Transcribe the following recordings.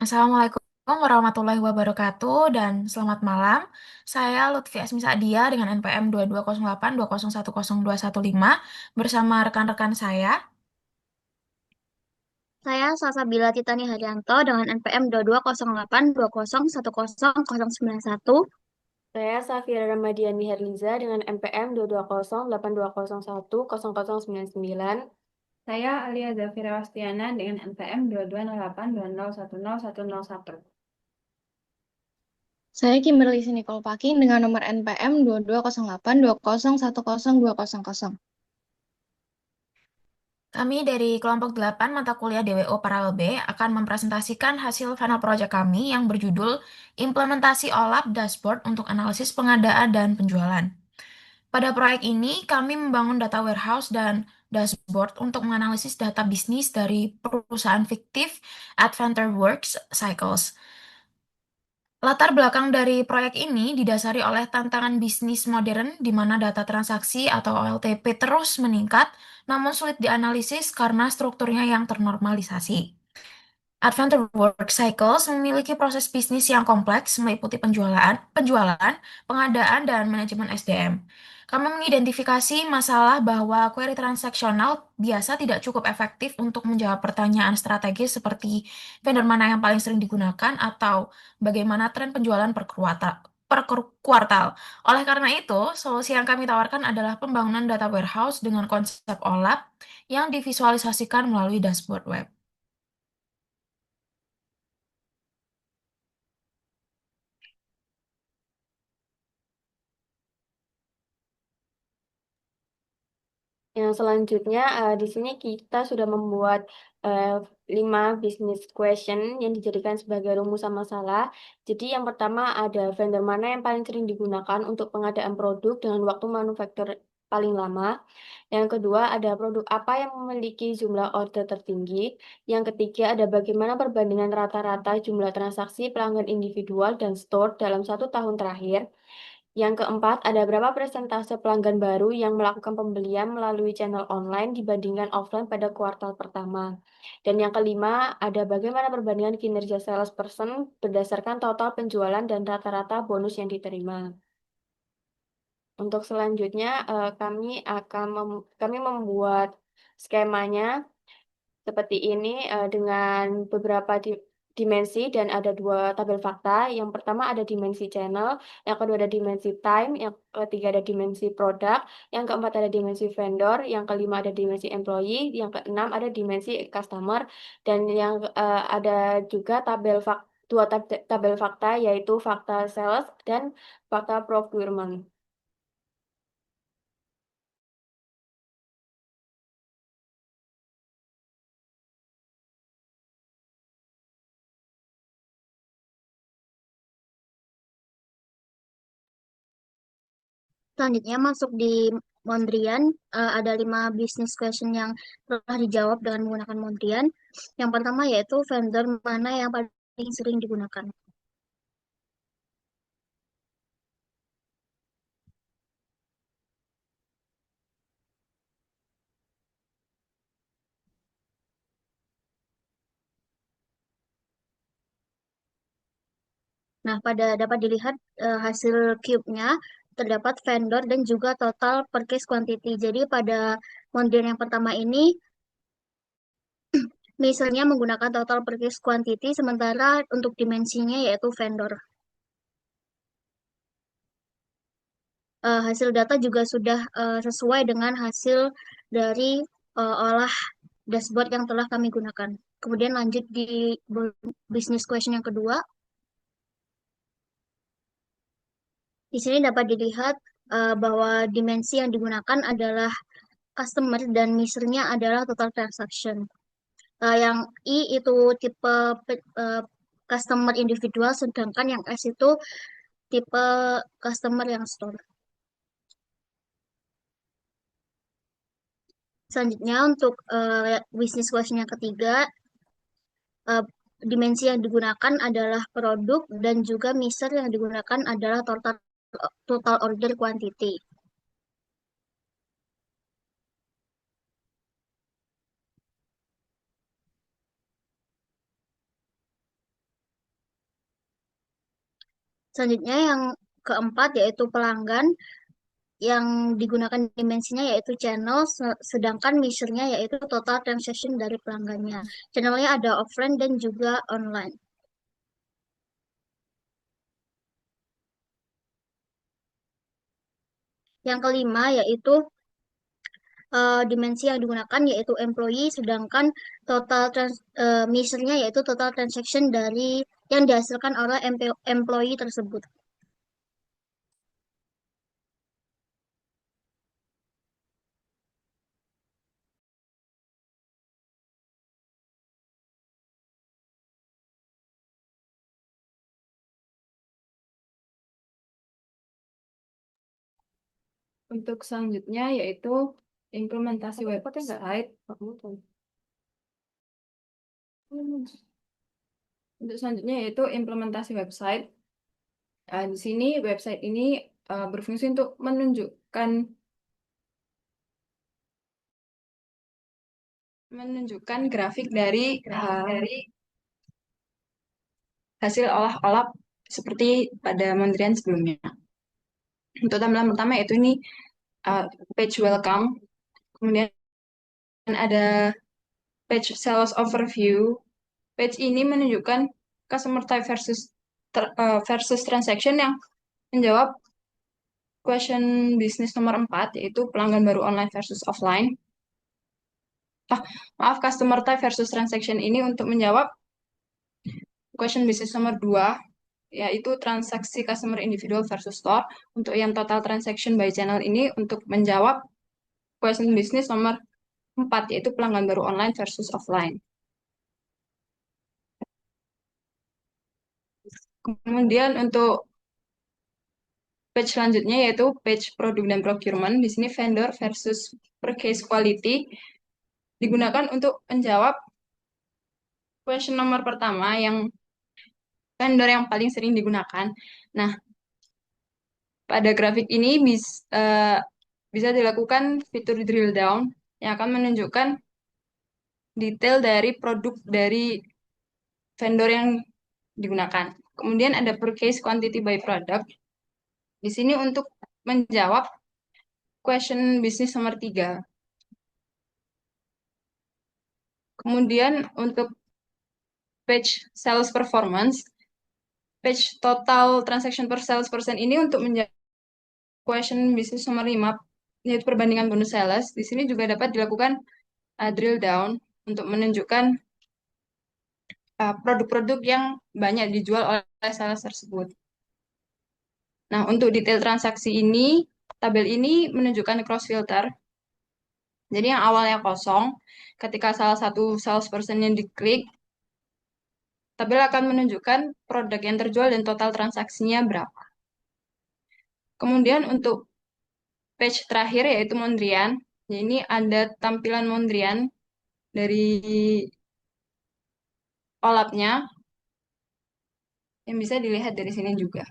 Assalamualaikum warahmatullahi wabarakatuh dan selamat malam. Saya Lutfi Asmi Saadia dengan NPM 220820102115 bersama rekan-rekan saya. Saya Salsabila Titani Haryanto dengan NPM 220820101091. Saya Safira Ramadiani Herliza dengan NPM 22082010099. Saya Alia Zafira Wastiana dengan NPM 220820101001. Saya Kimberly Sinikol Paking dengan nomor NPM 220820101020. Kami dari kelompok 8 mata kuliah DWO Paralel B akan mempresentasikan hasil final project kami yang berjudul Implementasi OLAP Dashboard untuk Analisis Pengadaan dan Penjualan. Pada proyek ini, kami membangun data warehouse dan dashboard untuk menganalisis data bisnis dari perusahaan fiktif Adventure Works Cycles. Latar belakang dari proyek ini didasari oleh tantangan bisnis modern di mana data transaksi atau OLTP terus meningkat, namun sulit dianalisis karena strukturnya yang ternormalisasi. Adventure Work Cycles memiliki proses bisnis yang kompleks meliputi penjualan, pengadaan, dan manajemen SDM. Kami mengidentifikasi masalah bahwa query transaksional biasa tidak cukup efektif untuk menjawab pertanyaan strategis seperti vendor mana yang paling sering digunakan atau bagaimana tren penjualan per kuartal. Oleh karena itu, solusi yang kami tawarkan adalah pembangunan data warehouse dengan konsep OLAP yang divisualisasikan melalui dashboard web. Yang selanjutnya, di sini kita sudah membuat eh, 5 business question yang dijadikan sebagai rumusan masalah. Jadi yang pertama ada vendor mana yang paling sering digunakan untuk pengadaan produk dengan waktu manufaktur paling lama. Yang kedua ada produk apa yang memiliki jumlah order tertinggi. Yang ketiga ada bagaimana perbandingan rata-rata jumlah transaksi pelanggan individual dan store dalam 1 tahun terakhir. Yang keempat, ada berapa persentase pelanggan baru yang melakukan pembelian melalui channel online dibandingkan offline pada kuartal pertama. Dan yang kelima, ada bagaimana perbandingan kinerja salesperson berdasarkan total penjualan dan rata-rata bonus yang diterima. Untuk selanjutnya, kami membuat skemanya seperti ini dengan beberapa dimensi dan ada 2 tabel fakta. Yang pertama ada dimensi channel, yang kedua ada dimensi time, yang ketiga ada dimensi produk, yang keempat ada dimensi vendor, yang kelima ada dimensi employee, yang keenam ada dimensi customer, dan yang ada juga tabel fakta yaitu fakta sales dan fakta procurement. Selanjutnya masuk di Mondrian, ada 5 business question yang telah dijawab dengan menggunakan Mondrian. Yang pertama yaitu vendor mana yang paling sering digunakan. Nah, dapat dilihat hasil cube-nya terdapat vendor dan juga total purchase quantity. Jadi pada Mondrian yang pertama ini misalnya menggunakan total purchase quantity, sementara untuk dimensinya yaitu vendor. Hasil data juga sudah sesuai dengan hasil dari olah dashboard yang telah kami gunakan. Kemudian lanjut di business question yang kedua. Di sini dapat dilihat bahwa dimensi yang digunakan adalah customer dan measure-nya adalah total transaction. Yang I itu tipe customer individual, sedangkan yang S itu tipe customer yang store. Selanjutnya untuk business question yang ketiga, uh, dimensi yang digunakan adalah produk dan juga measure yang digunakan adalah total total order quantity. Selanjutnya yang keempat yaitu pelanggan, yang digunakan dimensinya yaitu channel, sedangkan measure-nya yaitu total transaction dari pelanggannya. Channelnya ada offline dan juga online. Yang kelima yaitu dimensi yang digunakan yaitu employee, sedangkan measure-nya yaitu total transaction dari yang dihasilkan oleh employee tersebut. Untuk selanjutnya yaitu implementasi Repotnya nggak? website. Kamu tuh. Untuk selanjutnya yaitu implementasi website. Di sini website ini berfungsi untuk menunjukkan grafik dari hasil olah-olah seperti pada Mondrian sebelumnya. Untuk tampilan pertama yaitu ini page welcome, kemudian ada page sales overview. Page ini menunjukkan customer type versus transaction yang menjawab question bisnis nomor 4, yaitu pelanggan baru online versus offline. Maaf, customer type versus transaction ini untuk menjawab question bisnis nomor 2, yaitu transaksi customer individual versus store. Untuk yang total transaction by channel ini untuk menjawab question bisnis nomor 4, yaitu pelanggan baru online versus offline. Kemudian untuk page selanjutnya yaitu page produk dan procurement. Di sini vendor versus purchase quality digunakan untuk menjawab question nomor pertama yang vendor yang paling sering digunakan. Nah, pada grafik ini bisa dilakukan fitur drill down yang akan menunjukkan detail dari produk dari vendor yang digunakan. Kemudian ada purchase quantity by product. Di sini untuk menjawab question bisnis nomor 3. Kemudian untuk page sales performance, page total transaction per sales person ini untuk menjawab question bisnis nomor 5, yaitu perbandingan bonus sales. Di sini juga dapat dilakukan drill down untuk menunjukkan produk-produk yang banyak dijual oleh sales tersebut. Nah, untuk detail transaksi ini, tabel ini menunjukkan cross filter. Jadi yang awalnya kosong, ketika salah satu salesperson yang diklik, tabel akan menunjukkan produk yang terjual dan total transaksinya berapa. Kemudian untuk page terakhir yaitu Mondrian. Ini ada tampilan Mondrian dari olapnya yang bisa dilihat dari sini juga.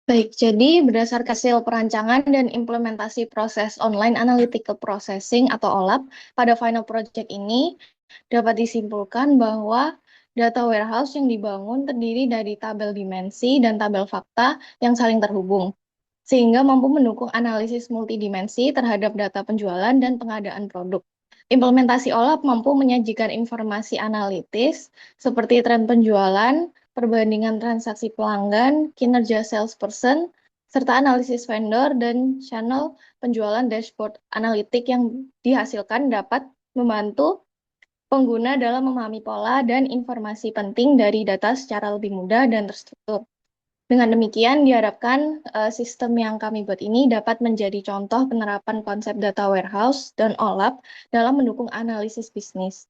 Baik, jadi berdasarkan hasil perancangan dan implementasi proses online analytical processing atau OLAP pada final project ini dapat disimpulkan bahwa data warehouse yang dibangun terdiri dari tabel dimensi dan tabel fakta yang saling terhubung, sehingga mampu mendukung analisis multidimensi terhadap data penjualan dan pengadaan produk. Implementasi OLAP mampu menyajikan informasi analitis seperti tren penjualan, perbandingan transaksi pelanggan, kinerja salesperson, serta analisis vendor dan channel penjualan. Dashboard analitik yang dihasilkan dapat membantu pengguna dalam memahami pola dan informasi penting dari data secara lebih mudah dan terstruktur. Dengan demikian, diharapkan sistem yang kami buat ini dapat menjadi contoh penerapan konsep data warehouse dan OLAP dalam mendukung analisis bisnis.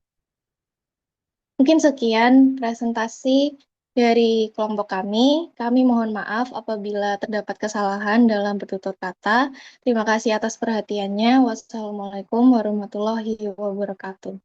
Mungkin sekian presentasi Dari kelompok kami mohon maaf apabila terdapat kesalahan dalam bertutur kata. Terima kasih atas perhatiannya. Wassalamualaikum warahmatullahi wabarakatuh.